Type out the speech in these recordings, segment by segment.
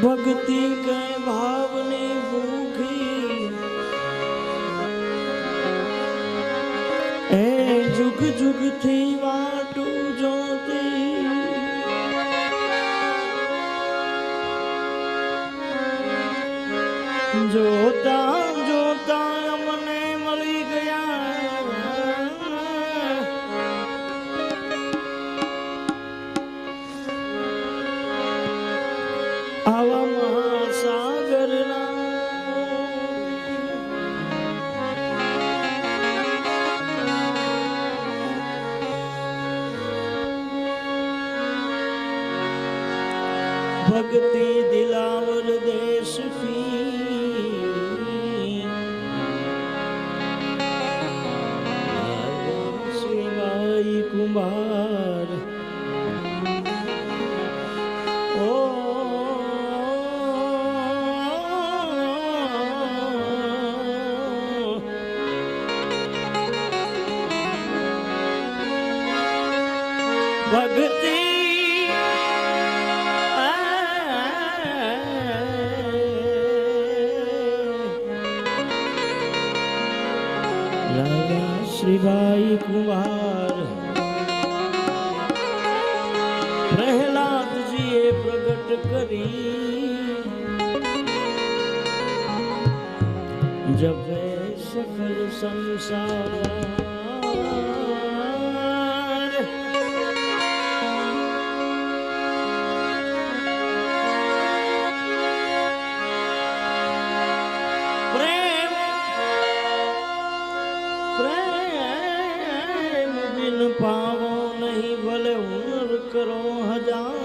भक्ति के भावने भूखी ए जुग जुग थी वाटू जोती जोता जोता अमने मળી ગયા આવા મહાસાગરના ભક્તિ દિલાવર દેશ की शिवाई कुमार ओ भक्ति लाला श्रीबाई कुमार प्रहलाद जी प्रगट करी जब सकल संसार पावो नहीं भले हुनर करो हजार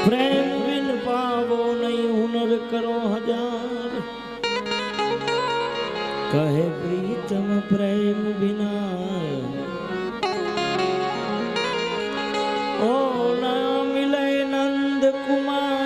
प्रेम बिन पावो नहीं हुनर करो हजार कहे प्रीतम प्रेम बिना ओ ना मिले नंद कुमार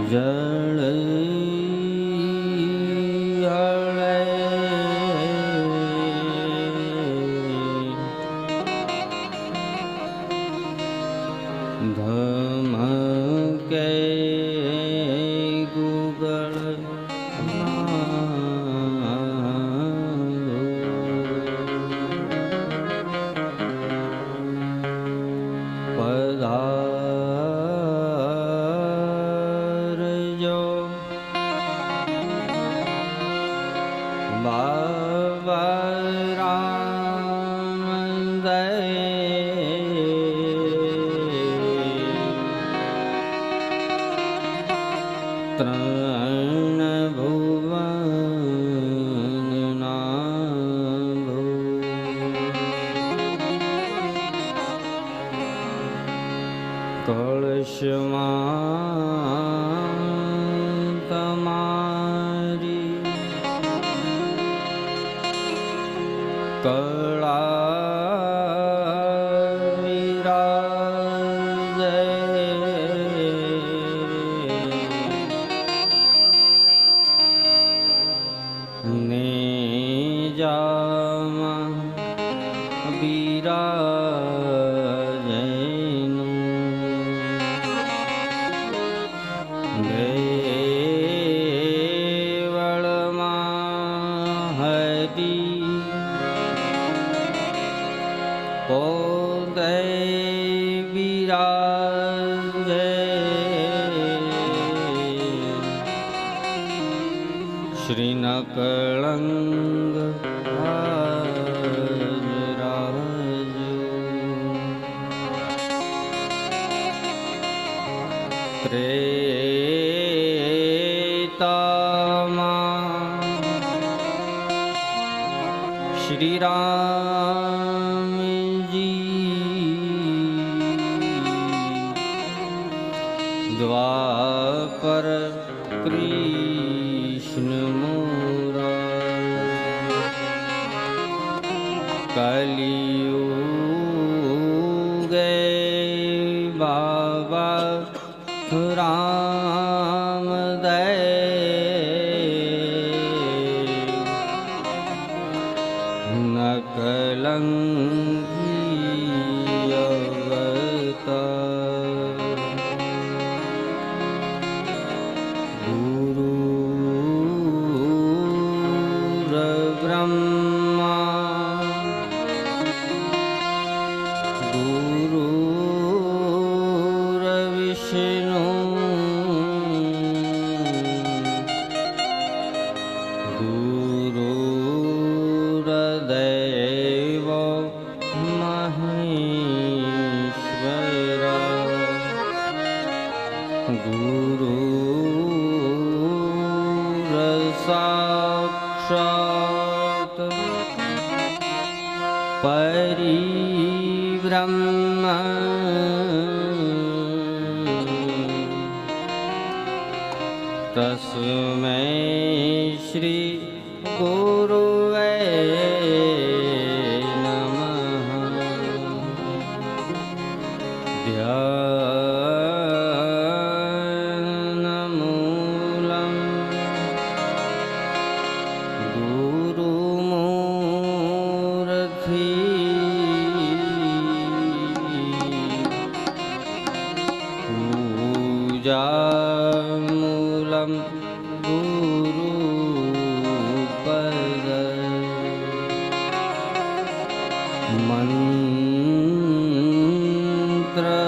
જળ ધમકે ગુગળ પધારજો બાબા ત્રણ ભુવનના કળશમાં તમારી કળા વિરાજે નેજામાં બિરાજેનું દેવળમાં હરી પોતે બિરાજે શ્રી નકળંગ ત્રેતામાં શ્રી રામજી દ્વાપર કૃષ્ણ કલિયુગે બાબા રામદેવ નકલંકી અવતાર ગુરુ બ્રહ્મા ગુરુ વિષ્ણુ ગુરુર્દેવ મહેશ્વર ગુરુર્સાક્ષાત પરિબ્રહ્મ તસ્મૈ શ્રી ગુરુવે નમઃ ધ્યાનમૂલં ગુરુમૂર્તિ પૂજામૂલં ગુરુપદ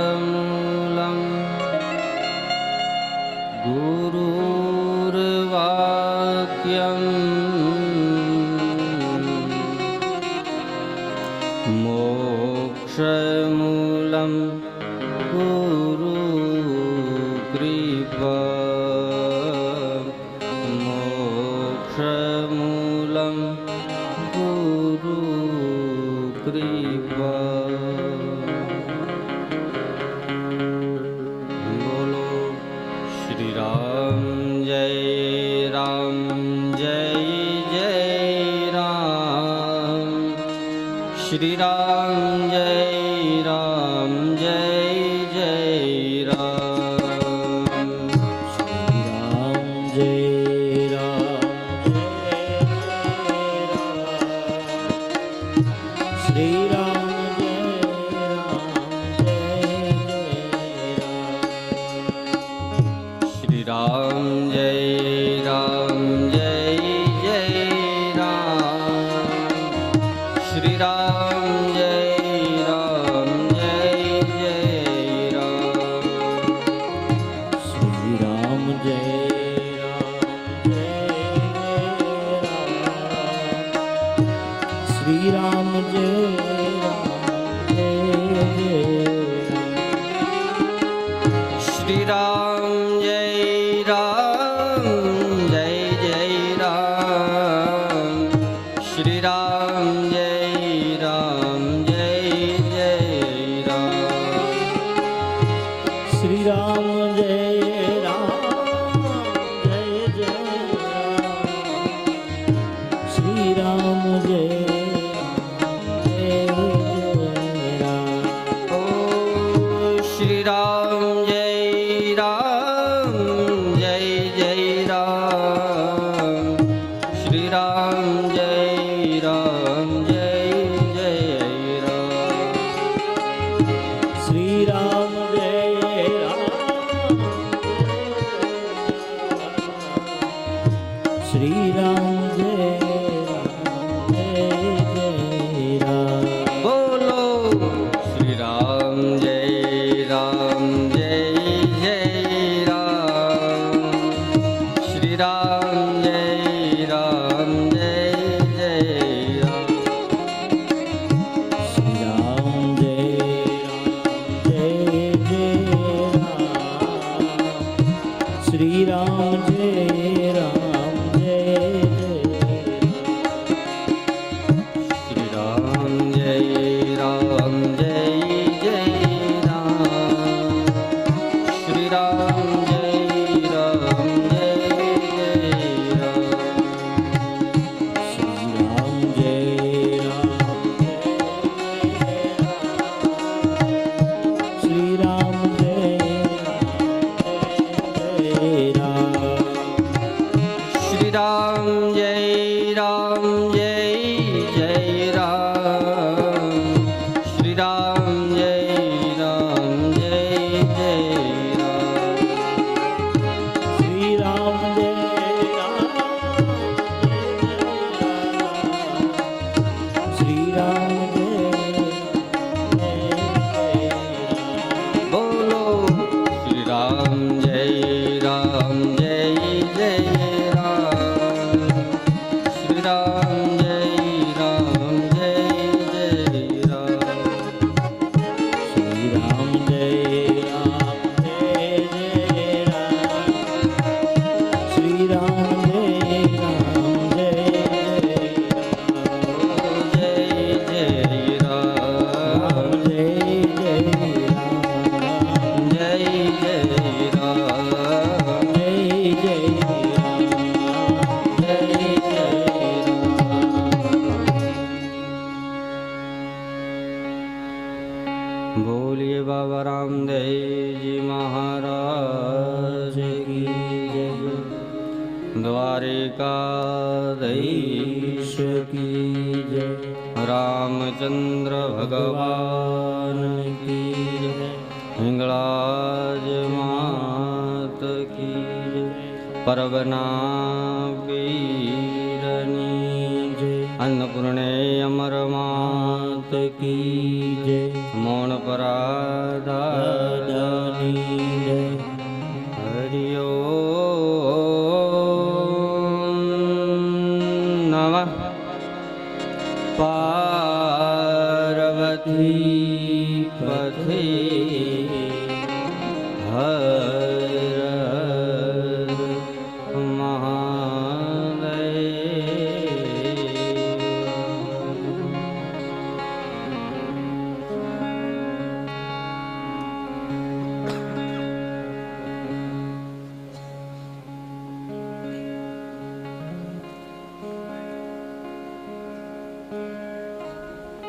મંત્રમૂલં ગુરુર્વાક્યં મોક્ષમૂલં ગુરુકૃપા મોક્ષમૂલં ગુરુકૃપા બોલો શ્રી રામ જય श्री राम जय राम जय जय राम। जय राम श्री राम श्री राम जय राम जय जय राम। श्री राम जय राम जय जय राम। श्री राम जय श्री राम जय श्री राम जय राम जय जय राम। श्री राम जय राम जय जय राम। श्री राम जय राम जय जय राम। श्री राम जय श्री राम जय राम जय जय राम। श्री राम जय राम जय जय राम। श्री राम जय राम श्री राम जय राम। बोलो श्री राम जय राम जय जय राम। श्री राम जय राम जय जय राम। श्री राम जय राम जय श्री राम जय राम जय जय राम। श्री राम जय राम जय जय राम। श्री राम जय श्री राम श्री राम जय राम जय जय राम। श्री राम जय राम जय जय राम। श्री राम जय श्री राम बोलो श्री राम जय राम जय जय राम। श्री राम जय राम जय जय राम। श्री राम जय श्री राम जय जय जय राम जय जय राम जय जय जय जय राम। बोलिए बाबा रामदेव जी महाराज की जय। द्वारिकाधीश की जय रामचंद्र भगवान की जय। हिंगलाज मात की जय। परगना वीरनी जय। अन्नपूर्णे अमर मात की जय। मौन पराधानी जय। हरि ओम नमः पार्वती पथे हर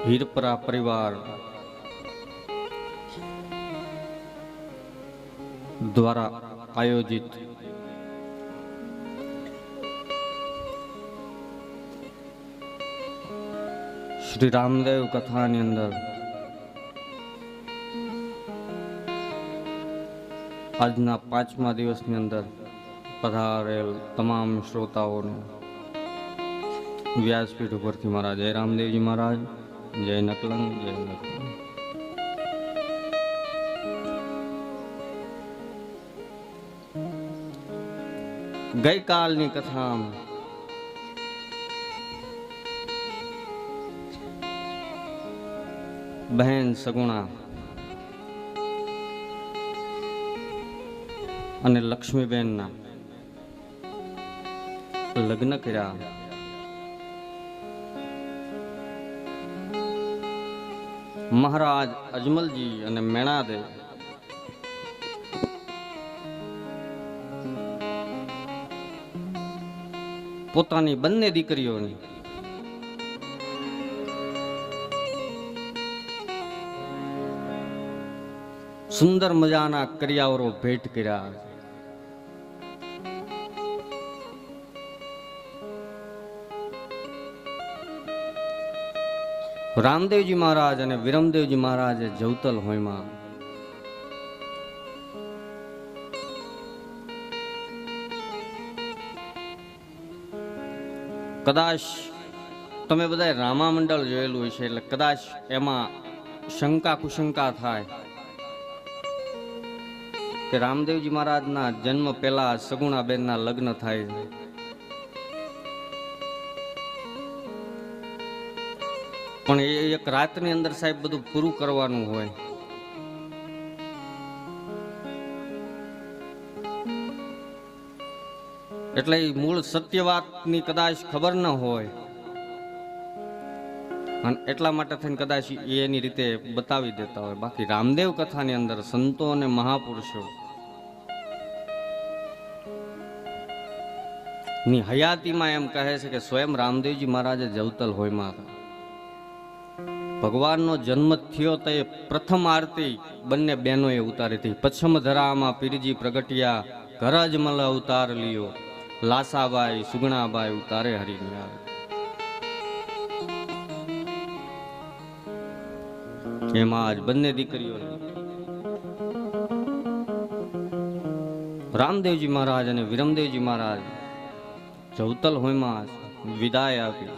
હીરપરા પરિવાર દ્વારા આયોજિત શ્રી રામદેવ કથાની અંદર આજના 5મા દિવસની અંદર પધારેલ તમામ શ્રોતાઓને વ્યાસપીઠ ઉપરથી મારા જય રામદેવજી મહારાજ, જય નકલંગ, જય નકલંગ. ગઈકાલની કથા બહેન સગુણા અને લક્ષ્મીબેનના લગ્ન કર્યા. મહારાજ અજમલજી અને મેણાદેવ પોતાની બંને દીકરીઓની સુંદર મજાના કરિયાવરો ભેટ કર્યા. રામદેવજી મહારાજ અને વિરમદેવજી મહારાજે જવતલ હોયમાં કદાચ તમે બધા રામા મંડળ જોયેલું હશે, એટલે કદાચ એમાં શંકા કુશંકા થાય કે રામદેવજી મહારાજના જન્મ પહેલા સગુણાબેનના લગ્ન થાય. પણ એ એક રાતની અંદર સાહેબ બધું પૂરું કરવાનું હોય. એટલે મૂળ સત્ય વાતની કદાચ ખબર ન હોય અને એટલા માટે થઈને કદાચ એની રીતે બતાવી દેતા હોય. બાકી રામદેવ કથાની અંદર સંતો અને મહાપુરુષો ની હયાતીમાં એમ કહે છે કે સ્વયં રામદેવજી મહારાજે જવતલ હોયમાં હતા. ભગવાનનો જન્મ થયો તો એ પ્રથમ આરતી બંને બહેનોએ ઉતારી હતી. પચ્છમ ધરામાં પીરજી પ્રગટિયા, ઘર જ મલ અવતાર લિયો, લાસાબાઈ સુગણાબાઈ ઉતારે હરીને આવે. એમાં જ બંને દીકરીઓ રામદેવજી મહારાજ અને વિરમદેવજી મહારાજ જવતલ હોયમાં વિદાય આપી.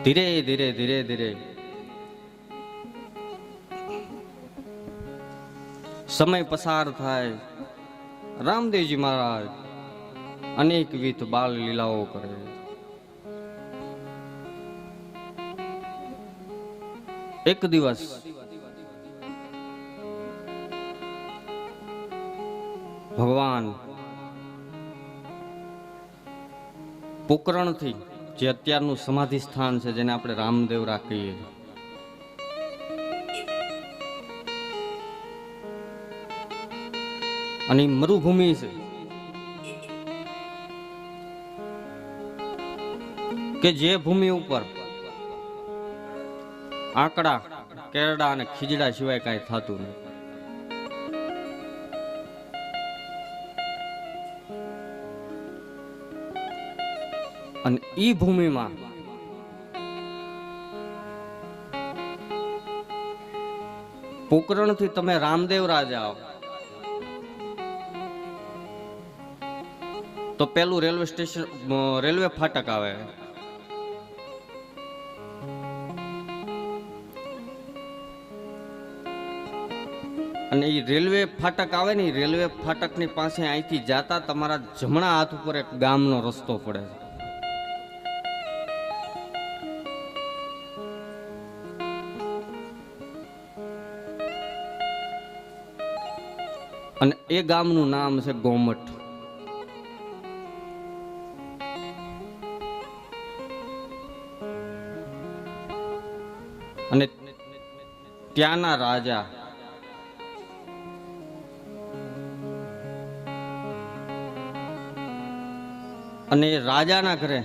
ધીરે ધીરે ધીરે ધીરે સમય પસાર થાય. રામદેવજી મહારાજ અનેકવિધ બાલ લીલાઓ કરે. એક દિવસ ભગવાન પોકરણથી, જે અત્યારનું સમાધિ સ્થાન છે જેને આપણે રામદેવરા કહીએ, અને મરુભૂમિ છે કે જે ભૂમિ ઉપર આંકડા, કેરડા અને ખીજડા સિવાય કાંઈ થતું નથી. અને ઈ ભૂમિમાં પોકરણથી તમે રામદેવરા જાઓ તો પેલું રેલવે સ્ટેશન, રેલવે ફાટક આવે. અને એ રેલવે ફાટક આવે ને, રેલવે ફાટકની પાસે અહીંથી જાતા તમારા જમણા હાથ ઉપર એક ગામનો રસ્તો પડે છે. અને એ ગામનું નામ છે ગોમઠ. અને ત્યાંના રાજા અને રાજાના ઘરે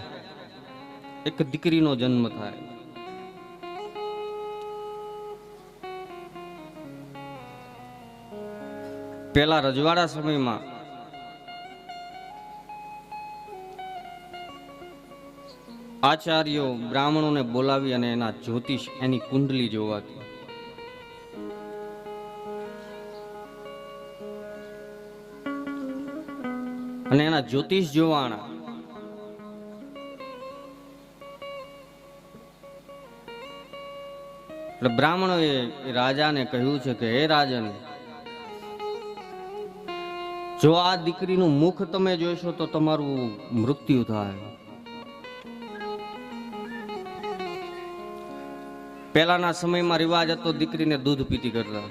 એક દીકરીનો જન્મ થાય. પેલા રજવાડા સમયમાં આચાર્યો બ્રાહ્મણોને બોલાવી અને એના જ્યોતિષ એની કુંડલી જોવાતી. અને એના જ્યોતિષ જોવાના. એટલે બ્રાહ્મણોએ રાજાને કહ્યું છે કે હે રાજન, જો આ દીકરીનું મુખ તમે જોશો તો તમારું મૃત્યુ થાય. પહેલાના સમયમાં રિવાજ હતો દીકરીને દૂધ પીતી કરતા.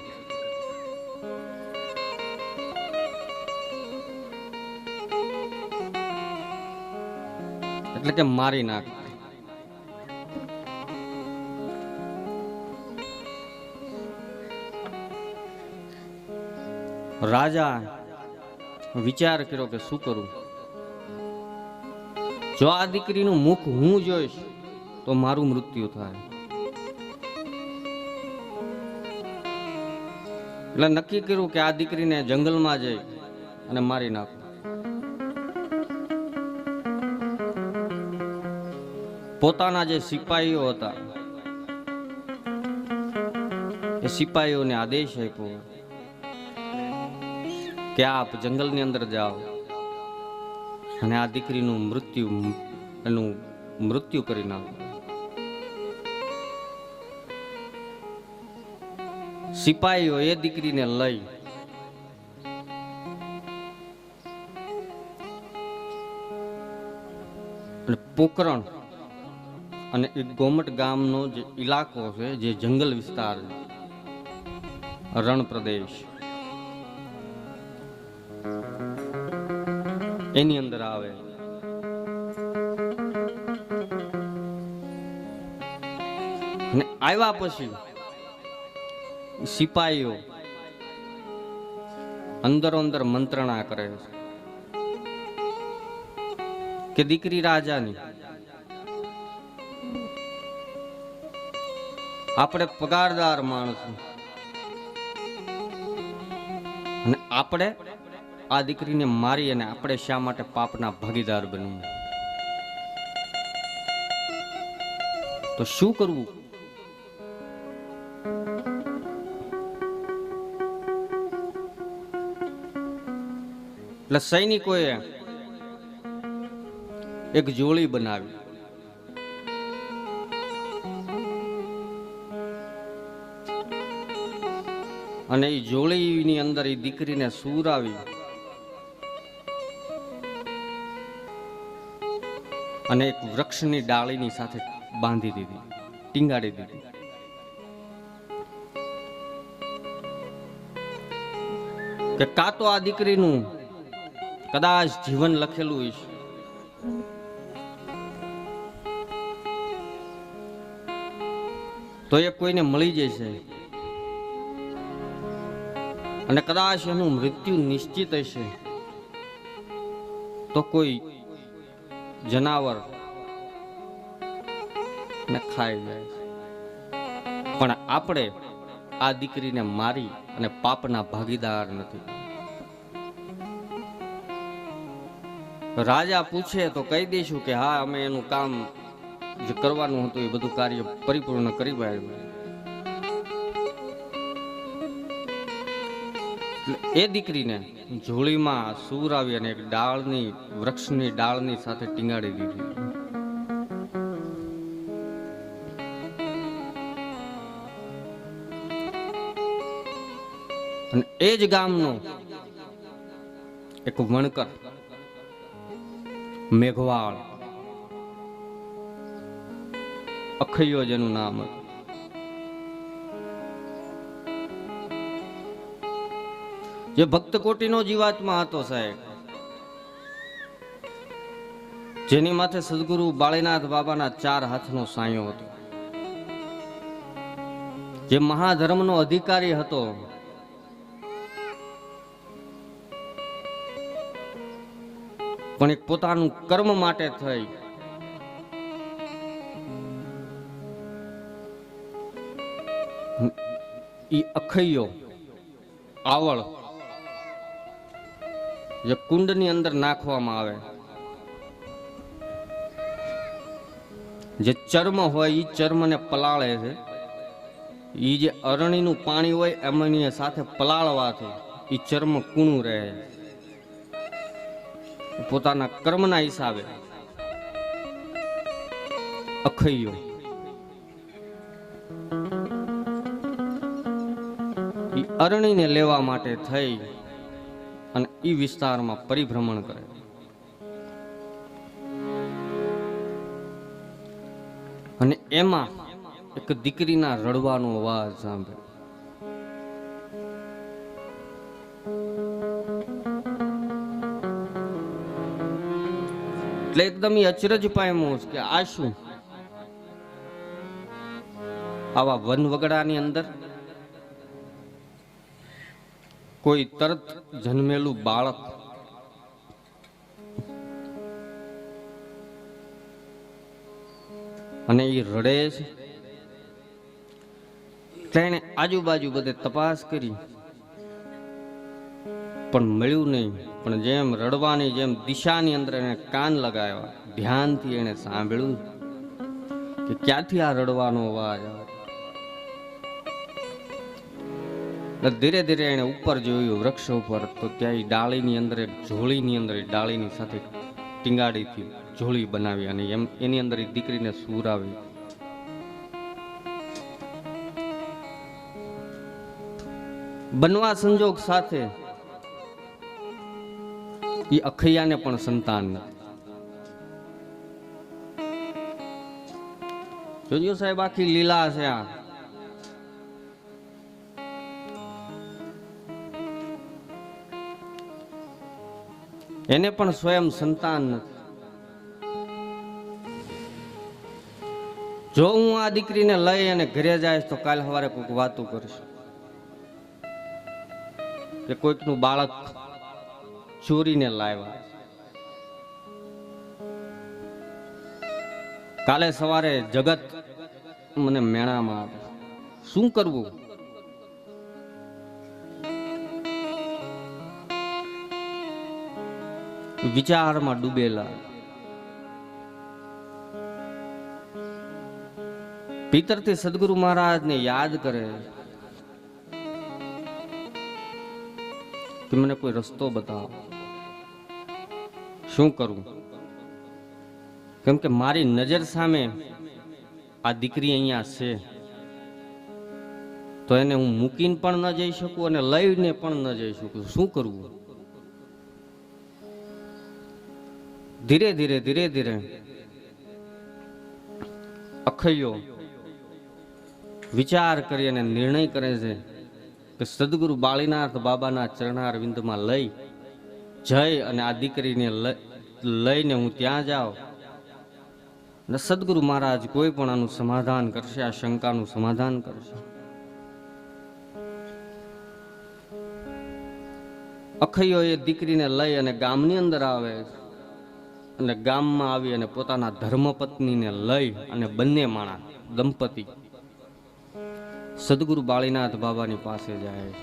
એટલે કે મારી નાખ. રાજા વિચાર કર્યો કે શું કરું. જો આ દીકરીનું મુખ હું જોઈશ તો મારું મૃત્યુ થાય. એટલે નક્કી કર્યું કે આ દીકરીને જંગલમાં જઈ અને મારી નાખું. પોતાના જે સિપાહીઓ હતા એ સિપાહીઓને આદેશ આપ્યો કે આપ જંગલની અંદર જાઓ અને આ દીકરીનું મૃત્યુ કરી નાખો. સિપાહીઓ એ દીકરીને લઈ પોકરણ અને એક ગોમટ ગામનો જે ઇલાકો છે, જે જંગલ વિસ્તાર છે, રણ પ્રદેશ, એની અંદર આવે. અને આવ્યા પછી સિપાહીઓ અંદરો અંદર મંત્રણા કરે છે કે દીકરી રાજાની, આપણે પગારદાર માણસ અને આપણે આ દીકરીને મારી અને આપણે શા માટે પાપના ભાગીદાર બનવું? તો શું કરવું? એટલે સૈનિકોએ એક જોડી બનાવી. અને એ જોડીની અંદર એ દીકરીને સુરાવી અને એક વૃક્ષની ડાળીની સાથે બાંધી દીધી, ટીંગાડી દીધી. કે કાં તો આ દીકરીનું કદાચ જીવન લખેલું છે, તો એ કોઈને મળી જશે, અને કદાચ એનું મૃત્યુ નિશ્ચિત હશે તો કોઈ જનાવર ને ખાઈ જાય. પણ આપણે આ દીકરીને મારી અને પાપના ભાગીદાર નથી. રાજા પૂછે તો કહી દઈશું કે હા, અમે એનું કામ જે કરવાનું હતું એ બધું કાર્ય પરિપૂર્ણ કરી પાડ્યું. એ દીકરીને જોડીમાં સૂર આવી અને એક ડાળની, વૃક્ષની ડાળની સાથે ટીંગાડી દીધી. અને એ જ ગામનો એક વણકર મેઘવાળ, અખૈયો જેનું નામ હતું, જે ભક્ત કોટીનો જીવાત્મા હતો સાહેબ, જેની માથે સદગુરુ બાળીનાથ બાબાના 4 હાથનો સાયો હતો, જે મહાધર્મનો અધિકારી હતો, પણ એક પોતાનું કર્મ માટે થઈ ઈ અખૈયો આવળ જે કુંડની અંદર નાખવામાં આવે, જે ચર્મ હોય એ ચર્મને પલાળે છે. એ જે અરણીનું પાણી હોય એમની સાથે પલાળવાથી એ ચર્મ કૂણું રહે. પોતાના કર્મના હિસાબે અખૈયો એ અરણીને લેવા માટે થઈ અને એ વિસ્તારમાં પરિભ્રમણ કરે. અને એમાં એક દીકરીના રડવાનો અવાજ સાંભળે. એટલે એકદમ અચરજ પામ્યો કે આ શું? આવા વનવગડાની અંદર કોઈ તરત જન્મેલું બાળક અને એ રડે છે. તેણે આજુબાજુ બધે તપાસ કરી પણ મળ્યું નહીં. પણ જેમ રડવાની જેમ દિશાની અંદર એને કાન લગાવ્યા, ધ્યાનથી એને સાંભળ્યું કે ક્યાંથી આ રડવાનો અવાજ આવે. ધીરે ધીરે એને ઉપર જોયું, વૃક્ષ ઉપર, તો ત્યાં ડાળીની અંદર એક ઝોળીની અંદર ડાળીની સાથે ટીંગાડીથી ઝોળી બનાવી અને એની અંદર એક દીકરીને સુરાવી. બનવા સંજોગ સાથે એ અખૈયાને પણ સંતાન નથી. જોજો સાહેબ, આખી લીલા છે આ. એને પણ સ્વયં સંતાન નથી. જો હું આ દીકરીને લઈ અને ઘરે જાય તો કાલ સવારે કોઈક વાતું કરશે કે કોઈકનું બાળક ચોરીને લાવ્યા. કાલે સવારે જગત મને મેણામાં આવે. શું કરવું? વિચારમાં ડૂબેલા ભીતરથી સદગુરુ મહારાજને યાદ કરે કે મને કોઈ રસ્તો બતાવો, શું કરવું? કેમ કે મારી નજર સામે આ દીકરી અહીંયા છે, તો એને હું મૂકીને પણ ન જઈ શકું અને લઈને પણ ન જઈ શકું. શું કરવું? ધીરે ધીરે ધીરે ધીરે અખૈયો વિચાર કરી અને નિર્ણય કરે છે કે સદગુરુ બાળીનાથ બાબાના ચરણારવિંદમાં લઈ જઈ અને આ દીકરીને લઈને હું ત્યાં જાઉં અને સદગુરુ મહારાજ કોઈ પણ આનું સમાધાન કરશે, આ શંકાનું સમાધાન કરશે. અખૈયો એ દીકરીને લઈ અને ગામની અંદર આવે અને ગામમાં આવી અને પોતાના ધર્મપત્નીને લઈ અને બંને માણા દંપતી સદગુરુ બાળીનાથ બાબાની પાસે જાય.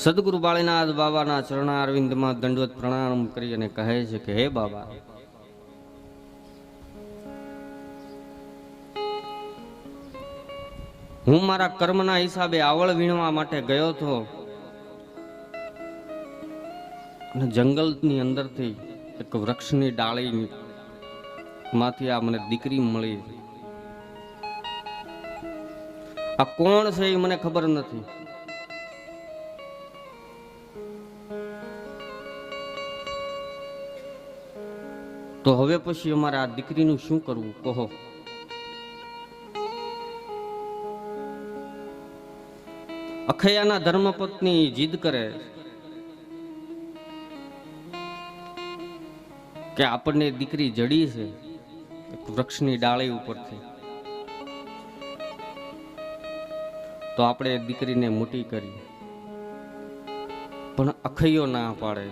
સદગુરુ બાળીનાથ બાબાના ચરણારવિંદમાં દંડવત પ્રણામ કરી અને કહે છે કે હે બાબા, હું મારા કર્મના હિસાબે આવળ વીણવા માટે ગયો હતો અને જંગલની અંદરથી એક વૃક્ષની ડાળી માંથી આ મને દીકરી મળી. આ કોણ છે એ મને ખબર નથી. તો હવે પછી અમારે આ દીકરીનું શું કરવું કહો? અખૈયાના ધર્મપત્ની જીદ કરે કે આપણને દીકરી જડી છે એક વૃક્ષની ડાળી ઉપરથી, તો આપણે દીકરીને મોટી કરી. પણ અખૈયો ના પાડે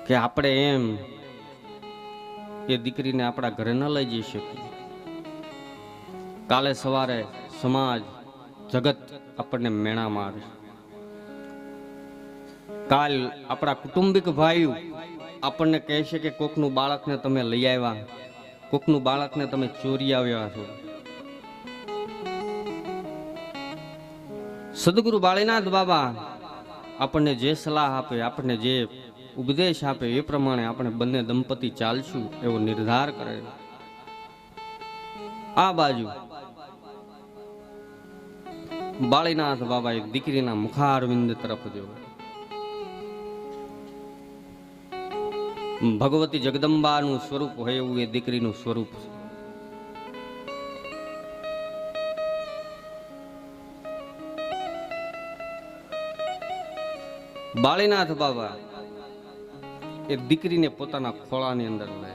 કે આપણે એમ એ દીકરીને આપણા ઘરે ન લઈ જઈ શકીએ. કાલે સવારે સમાજ જગત આપણને મેણા મારે. કાલ આપણા કુટુંબિક ભાઈઓ આપણને કહે છે કે કોકનું બાળકને તમે લઈ આવ્યા, કોકનું બાળકને તમે ચોરી આવ્યા છો. સદગુરુ બાળીનાથ બાબા આપણને જે સલાહ આપે, આપણને જે ઉપદેશ આપે એ પ્રમાણે આપણે બંને દંપતી ચાલશું એવો નિર્ધાર કરે. આ બાજુ બાળીનાથ બાબાએ દીકરીના મુખારવિંદ તરફ જોયું. ભગવતી જગદંબાનું સ્વરૂપ હોય એવું એ દીકરીનું સ્વરૂપ છે. બાળીનાથ બાબા એ દીકરીને પોતાના ખોળાની અંદર લે,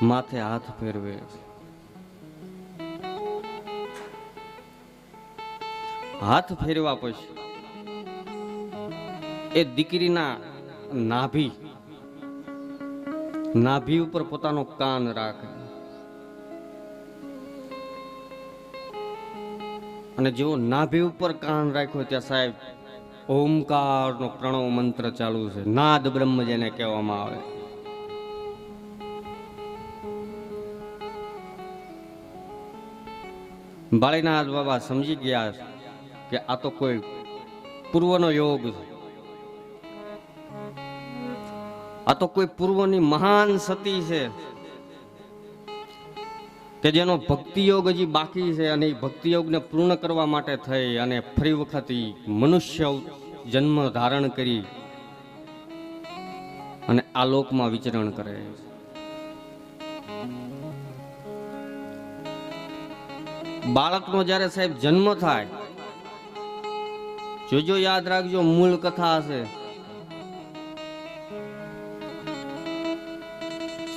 માથે હાથ ફેરવે. હાથ ફેરવા પછી એ દીકરીના નાભી ઉપર પોતાનો કાન રાખે અને જેવો નાભી ઉપર કાન રાખ્યો ત્યાં સાહેબ ઓમકારનો પ્રણવ મંત્ર ચાલુ છે. નાદ બ્રહ્મ જેને કહેવામાં આવે. બાળીનાથ બાબા સમજી ગયા કે આ તો કોઈ પૂર્વનો યોગ છે, આ તો કોઈ પૂર્વની મહાન સતી છે કે જેનો ભક્તિ યોગ હજી બાકી છે અને એ ભક્તિ યોગને પૂર્ણ કરવા માટે થઈ અને ફરી વખત મનુષ્ય જન્મ ધારણ કરી અને આ લોકમાં વિચરણ કરે. બાળકનો જ્યારે સાહેબ જન્મ થાય, જોજો યાદ રાખજો, મૂળ કથા હશે.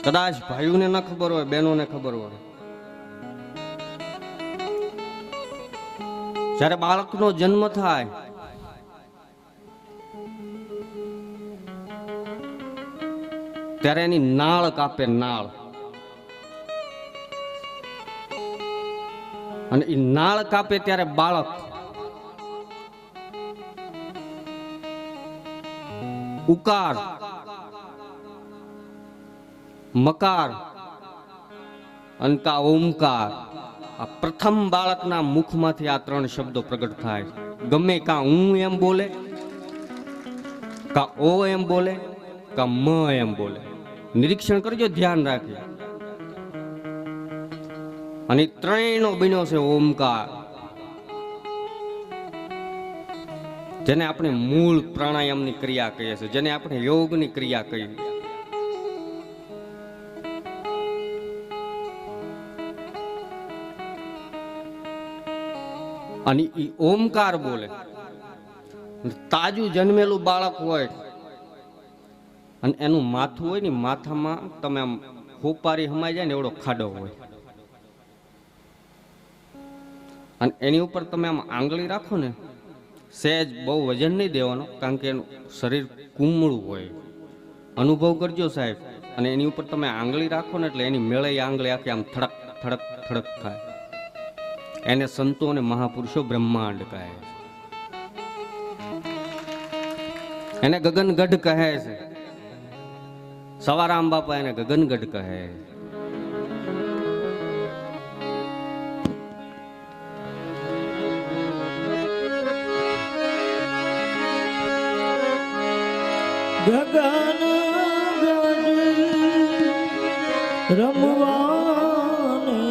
કદાચ ભાઈઓને ન ખબર હોય, બહેનોને ખબર હોય. જ્યારે બાળકનો જન્મ થાય ત્યારે એની નાળ કાપે, નાળ. અને એ નાળ કાપે ત્યારે બાળક ઉકાર, મકાર અને કા ઓમકાર, આ પ્રથમ બાળકના મુખમાંથી આ ત્રણ શબ્દો પ્રગટ થાય. ગમે કા હું એમ બોલે, કા ઓ એમ બોલે, કા મ એમ બોલે. નિરીક્ષણ કરજો, ધ્યાન રાખજો. અને ત્રણેયનો બન્યો છે ઓમકાર, જેને આપણે મૂળ પ્રાણાયામની ક્રિયા કહીએ છીએ, જેને આપણે યોગની ક્રિયા કહીએ. અને એ ઓમકાર બોલે. તાજું જન્મેલું બાળક હોય અને એનું માથું હોય ને, માથામાં તમે આમ હોપારી હમાઈ જાય ને એવડો ખાડો હોય, અને એની ઉપર તમે આમ આંગળી રાખો ને, સહેજ બહુ વજન નહીં દેવાનો, કારણ કે એનું શરીર કુમળું હોય. અનુભવ કરજો સાહેબ. અને એની ઉપર તમે આંગળી રાખો ને એટલે એની મેળે આંગળી આખી આમ થડક થડક થડક થાય. એને સંતો અને મહાપુરુષો બ્રહ્માંડ કહે છે, એને ગગનગઢ કહે છે. સવારામ બાપા એને ગગનગઢ કહે છે. ગગન રમવાને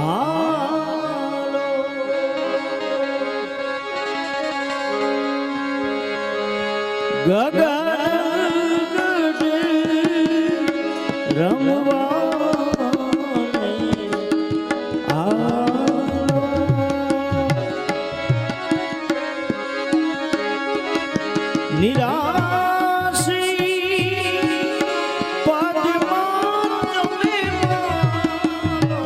હાલો, ગગન રમવાને હાલો, નિરાશી પદમાં તમે માનો,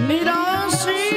નિરાશી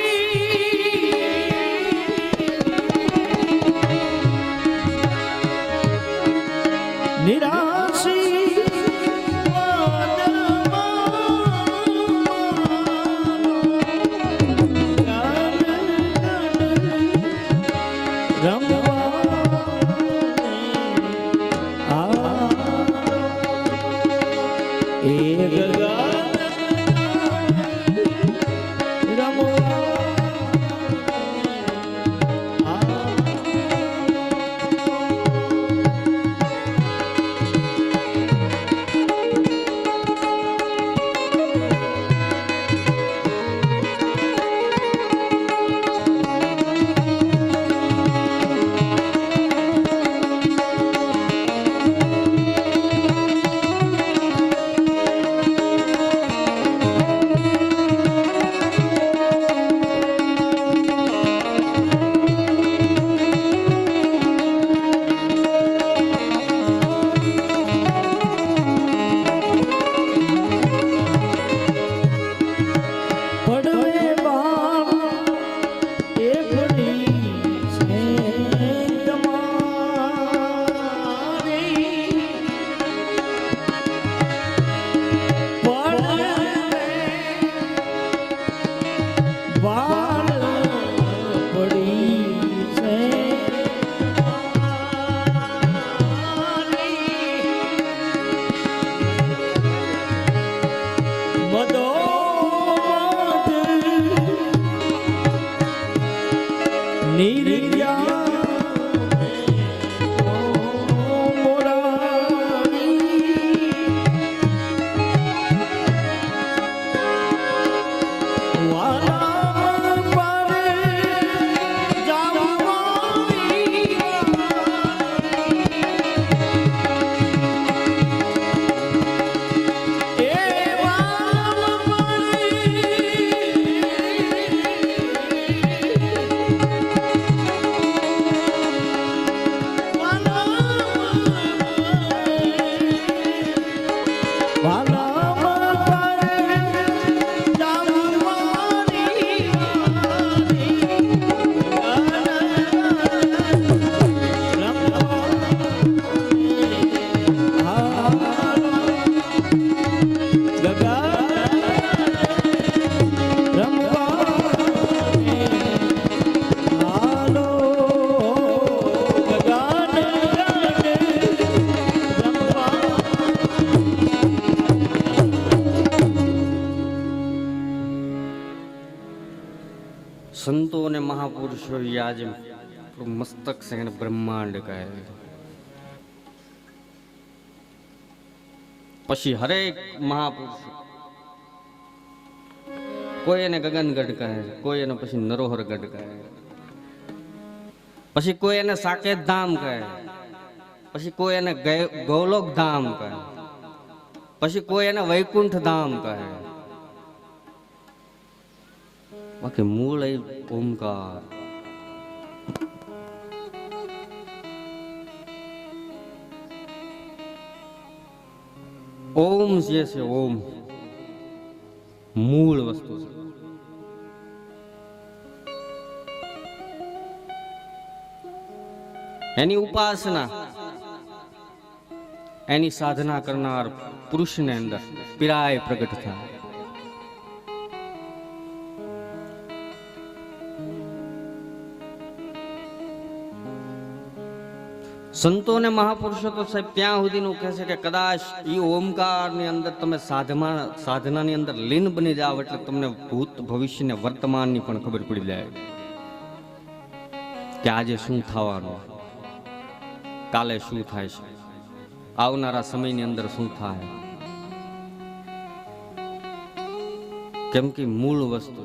નિર્યા સંતો અને મહાપુરુષો આજ મસ્તક છે એને બ્રહ્માંડ કહે. પછી હરેક મહાપુરુષ કોઈ એને ગગનગઢ કહે, કોઈ એને પછી નરોહરગઢ કહે, પછી કોઈ એને સાકેત ધામ કહે, પછી કોઈ એને ગૌલોક ધામ કહે, પછી કોઈ એને વૈકુંઠ ધામ કહે. બાકી મૂળ એ ઓમકાર. ઓમ જે છે ઓમ મૂળ વસ્તુ છે. એની ઉપાસના, એની સાધના કરનાર પુરુષને અંદર પીરાય પ્રગટ થાય. સંતો અને મહાપુરુષો તો સાહેબ ત્યાં સુધીનું કહે છે કે કદાચ એ ઓમકારની અંદર તમે સાધનાની અંદર લીન બની જાવ એટલે તમને ભૂત ભવિષ્ય ને વર્તમાનની પણ ખબર પડી જાય કે આજે શું થવાનું, કાલે શું થાય છે, આવનારા સમયની અંદર શું થાય. કેમ કે મૂળ વસ્તુ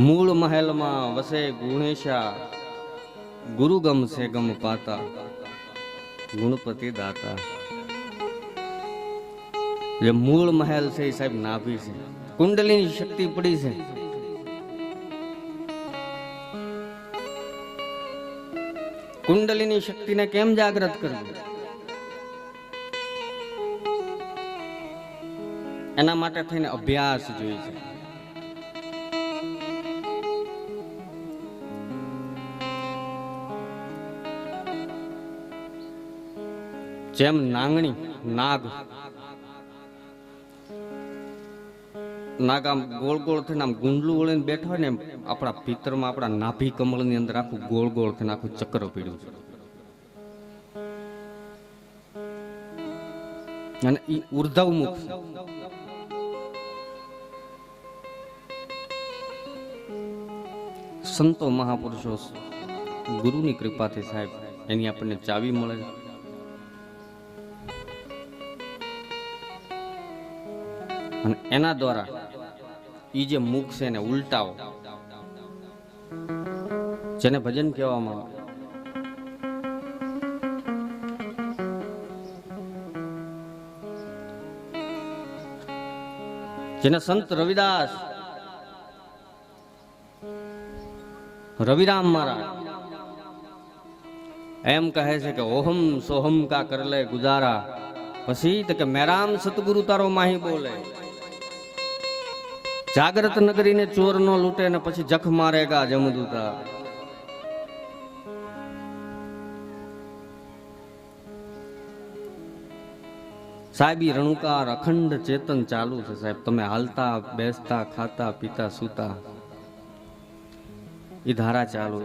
મૂળ મહેલમાં વસે ગુણેશા, ગુરુ ગમશે ગમ પાતા, ગુણપતિ દાતા. જે મૂળ મહેલ છે એ સાહેબ નાભી છે. કુંડલીની શક્તિ પડી છે. કુંડલીની શક્તિને કેમ જાગૃત કરવી? એના માટે થઈને અભ્યાસ જોઈએ છે. જેમ નાગણી નાગ આમ ગોળ ગોળ થઈને આમ ગુંડલું વળીને બેઠો હોય ને, આપણા ભીતરમાં આપણા નાભી કમળની અંદર આખું ગોળ ગોળ થઈને આખું ચક્ર પીડ્યું છે. અને એ ઉર્ધવમુખ છે. સંતો મહાપુરુષો ગુરુની કૃપાથી સાહેબ એની આપણને ચાવી મળે. અને એના દ્વારા એ જે મુખ છે એને ઉલટાવો, જેને ભજન કહેવામાં આવે. જેને સંત રવિદાસ, રવિરામ મહારાજ એમ કહે છે કે ઓહમ સોહમ કા કર લે ગુજારા, પછી તો કે મેરામ સતગુરુ તારો માહી બોલે. જાગ્રત નગરીને ચોર નો લૂંટે ને પછી જખ મારેગા જમદૂતા. સાહેબી રણુકાર અખંડ ચેતન ચાલુ છે સાહેબ. તમે હાલતા બેસતા ખાતા પીતા સૂતા એ ધારા ચાલુ.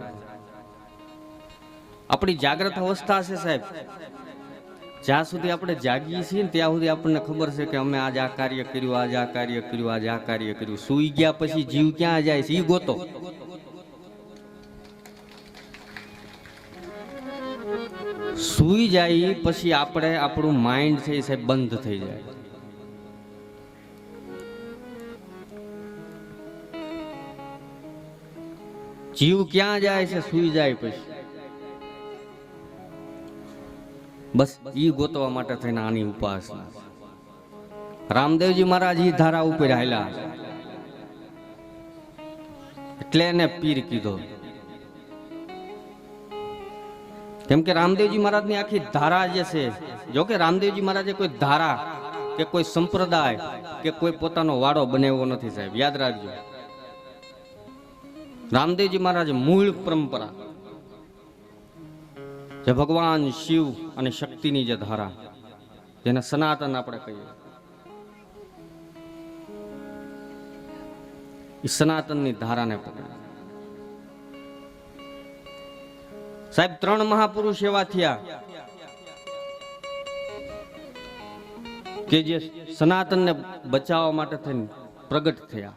આપણી જાગ્રત અવસ્થા છે સાહેબ. જ્યાં સુધી આપણે જાગીએ છીએ ને ત્યાં સુધી આપણને ખબર છે કે અમે આજ આ કાર્ય કર્યું, આજ આ કાર્ય કર્યું, આજ આ કાર્ય કર્યું. સૂઈ ગયા પછી જીવ ક્યાં જાય છે એ ગોતો. સૂઈ જાય પછી આપણે આપણું માઇન્ડ છે એ સાહેબ બંધ થઈ જાય. જીવ ક્યાં જાય છે? સૂઈ જાય પછી. બસ ઈ ગોતવા માટે થઈને આની ઉપાસના. રામદેવજી મહારાજ ઈ ધારા ઉપર હાલ્યા એટલે એને પીર કીધો. કેમ કે રામદેવજી મહારાજની આખી ધારા જે છે, જો કે રામદેવજી મહારાજે કોઈ ધારા કે કોઈ સંપ્રદાય કે કોઈ પોતાનો વાડો બનાવ્યો નથી સાહેબ, યાદ રાખજો. રામદેવજી મહારાજ મૂળ પરંપરા, જે ભગવાન શિવ અને શક્તિની જે ધારા, જેને સનાતન આપણે કહીએ, એ સનાતનની ધારાને પકડે. સાહેબ 3 મહાપુરુષ એવા થયા કે જે સનાતનને બચાવવા માટે થઈને પ્રગટ થયા.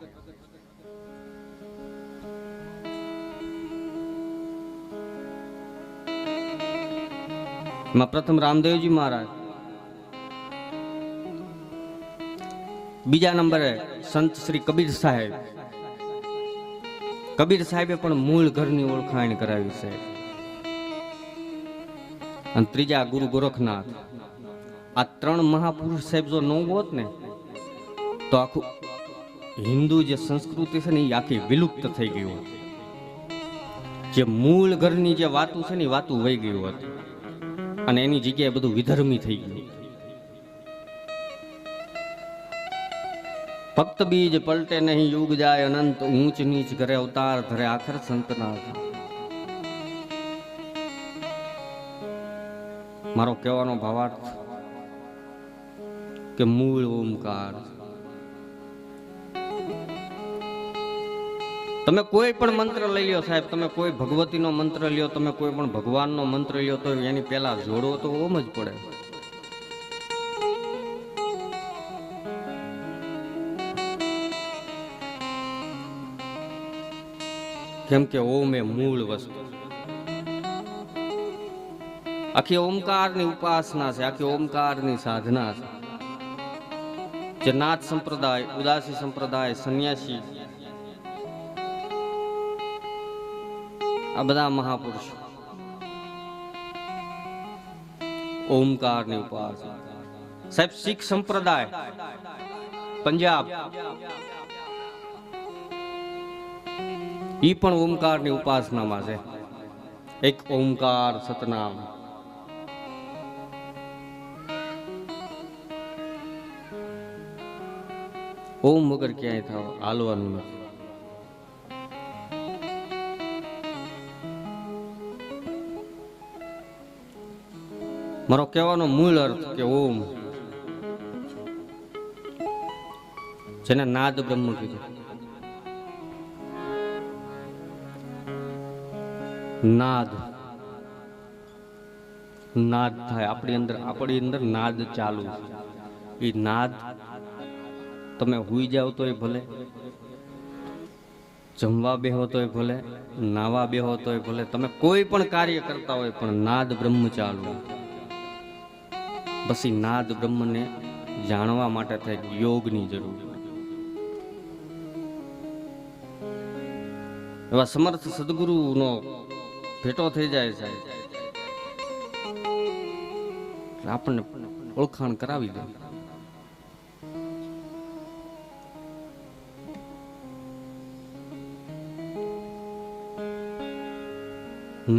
એમાં પ્રથમ રામદેવજી મહારાજ, બીજા નંબરે સંત શ્રી કબીર સાહેબ. કબીર સાહેબે પણ મૂળ ઘરની ઓળખાણ કરાવી છે. અને ત્રીજા ગુરુ ગોરખનાથ. આ 3 મહાપુરુષ સાહેબ જો ન હોત ને તો આખું હિન્દુ જે સંસ્કૃતિ છે ને એ આખી વિલુપ્ત થઈ ગઈ હોત. જે મૂળ ઘરની જે વાતું છે ને એ વાતું વહી ગયું હોત અને એની જગ્યાએ બધું વિધર્મી થઈ ગયું. ભક્ત બીજ પલટે નહીં, યુગ જાય અનંત, ઊંચ નીચ કરે અવતાર ધરે આખર સંતના. મારો કહેવાનો ભાવાર્થ કે મૂળ ઓમકાર. તમે કોઈ પણ મંત્ર લઈ લ્યો સાહેબ, તમે કોઈ ભગવતીનો મંત્ર લ્યો, તમે કોઈ પણ ભગવાનનો મંત્ર લ્યો, તો એની પહેલા જોડો તો ઓમ જ પડે. કેમ કે ઓમ એ મૂળ વસ્તુ. આખી ઓમકારની ઉપાસના છે, આખી ઓમકારની સાધના છે. જે નાથ સંપ્રદાય, ઉદાસી સંપ્રદાય, સંન્યાસી, આ બધા મહાપુરુષો ઓમકારની ઉપાસના. સાહેબ શીખ સંપ્રદાય પંજાબ, ઈ પણ ઓમકારની ઉપાસનામાં છે. એક ઓમકાર સતનામ. ઓમ વગર ક્યાંય થાવ હાલવાનું નથી. મારો કહેવાનો મૂળ અર્થ કે ઓમ, જેને નાદ બ્રહ્મ કીધું. નાદ, નાદ થાય આપણી અંદર નાદ ચાલુ છે. એ નાદ તમે હુઈ જાવ તોય ભલે, જમવા બેહો તોય ભલે, નાવા બેહો તોય ભલે, તમે કોઈ પણ કાર્ય કરતા હોય પણ નાદ બ્રહ્મ ચાલુ. બસ એ નાદ બ્રહ્મને જાણવા માટે થાય યોગની જરૂર. એવા સમર્થ સદગુરુનો ભેટો થઈ જાય છે, આપણને ઓળખાણ કરાવી દે.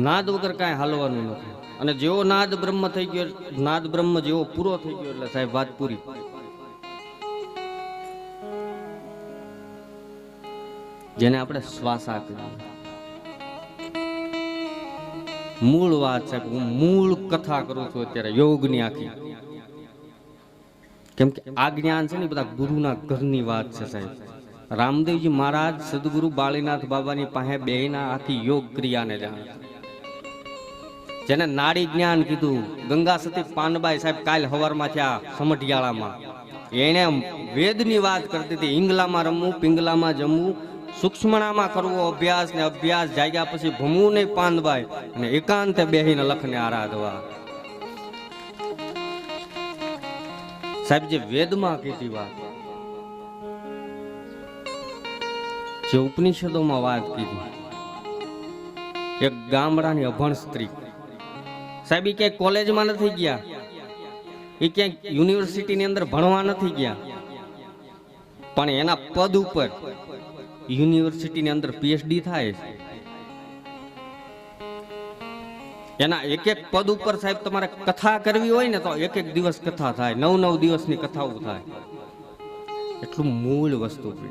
નાદ વગર કાંઈ હાલવાનું નથી. અને જેવો નાદ બ્રહ્મ થઈ ગયો, નાદ બ્રહ્મ જેવો પૂરો થઈ ગયો એટલે સાહેબ વાત પૂરી. જેને આપણે શ્વાસા કહીએ. મૂળ વાત છે, હું મૂળ કથા કરું છું અત્યારે યોગની આખી. કેમ કે આ જ્ઞાન છે ને બધા ગુરુના ઘરની વાત છે સાહેબ. રામદેવજી મહારાજ સદગુરુ બાળીનાથ બાબાની પાસે બેહીના આખી યોગ ક્રિયાને જાણે. જેને નાડી જ્ઞાન કીધું, ગંગા સતી પાનબાઈ સાહેબ કાલ હવારમાં થયા સમઢિયાળામાં, એને વેદની વાત કરતી હતી. ઈંગલામાં રમવું, પિંગલામાં જમવું, સૂક્ષ્મણામાં કરવો અભ્યાસ, ને અભ્યાસ જાગ્યા પછી ભમવું નહીં પાનબાઈ, અને એકાંતે બેહીને લખને આરાધવા. સાહેબ જે વેદમાં કીધી વાત, જે ઉપનિષદોમાં વાત કીધી, એક ગામડાની અભણ સ્ત્રી સાહેબ, એ ક્યાંય કોલેજમાં નથી ગયા, એ ક્યાંક યુનિવર્સિટીની અંદર ભણવા નથી ગયા, પણ એના પદ ઉપર યુનિવર્સિટીની અંદર પીએચડી થાય છે. એના એક એક પદ ઉપર સાહેબ તમારે કથા કરવી હોય ને તો એક એક દિવસ કથા થાય, 9 દિવસની કથાઓ થાય. એટલું મૂળ વસ્તુ છે.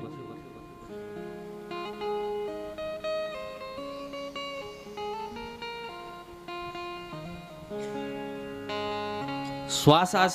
શ્વાસ